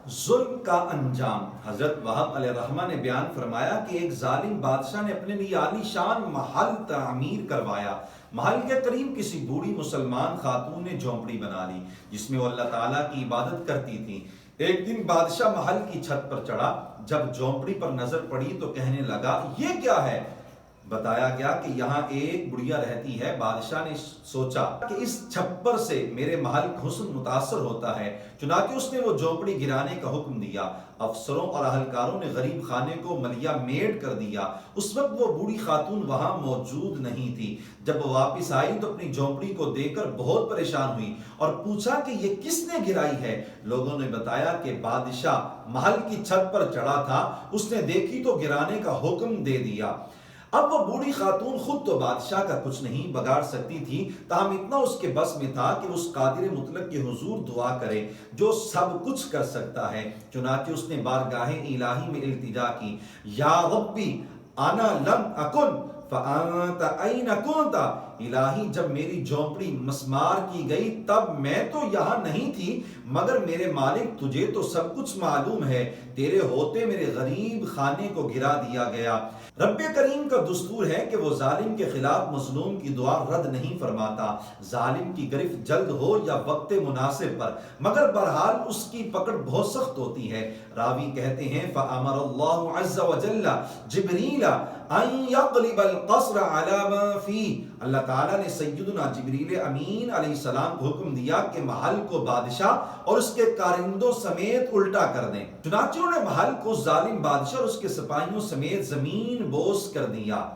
ظلم کا انجام۔ حضرت وہب علیہ الرحمہ نے بیان فرمایا کہ ایک ظالم بادشاہ نے اپنے لیے عالی شان محل تعمیر کروایا۔ محل کے قریب کسی بوڑھی مسلمان خاتون نے جھونپڑی بنا لی جس میں وہ اللہ تعالیٰ کی عبادت کرتی تھی۔ ایک دن بادشاہ محل کی چھت پر چڑھا، جب جھونپڑی پر نظر پڑی تو کہنے لگا یہ کیا ہے؟ بتایا گیا کہ یہاں ایک بڑھیا رہتی ہے۔ بادشاہ نے سوچا کہ اس چھپر سے میرے محل کا حسن متاثر ہوتا ہے، چنانچہ اس نے وہ جھونپڑی گرانے کا حکم دیا۔ افسروں اور اہلکاروں نے غریب خانے کو ملیا میٹ کر دیا۔ اس وقت وہ بوڑھی خاتون وہاں موجود نہیں تھی۔ جب وہ واپس آئی تو اپنی جھونپڑی کو دیکھ کر بہت پریشان ہوئی اور پوچھا کہ یہ کس نے گرائی ہے؟ لوگوں نے بتایا کہ بادشاہ محل کی چھت پر چڑھا تھا، اس نے دیکھی تو گرانے کا حکم دے دیا۔ اب وہ بوڑھی خاتون خود تو بادشاہ کا کچھ نہیں بگاڑ سکتی تھی، تاہم اتنا اس کے بس میں تھا کہ اس قادر مطلق کے حضور دعا کرے جو سب کچھ کر سکتا ہے۔ چنانچہ اس نے بارگاہ الہی میں التجا کی، یا ربی انا لم اکن فانت این کنت۔ الہی جب میری جھونپڑی مسمار کی گئی تب میں تو یہاں نہیں تھی، مگر میرے مالک تجھے تو سب کچھ معلوم ہے، تیرے ہوتے میرے غریب خانے کو گرا دیا گیا۔ رب کریم کا دستور ہے کہ وہ ظالم کے خلاف مظلوم کی دعا رد نہیں فرماتا، ظالم کی گرفت جلد ہو یا وقت مناسب پر، مگر بہرحال اس کی پکڑ بہت سخت ہوتی ہے۔ راوی کہتے ہیں فَأَمَرَ اللَّهُ عَزَّ وَجَلَّ جِبْرِيلَ أَن يَقْلِبَ الْقَصْرَ عَلَى مَا فِيهِ۔ اللہ تعالیٰ نے سیدنا جبریل امین علیہ السلام کو حکم دیا کہ محل کو بادشاہ اور اس کے کارندوں سمیت الٹا کر دیں۔ چنانچہ انہوں نے محل کو ظالم بادشاہ اور اس کے سپاہیوں سمیت زمین بوس کر دیا۔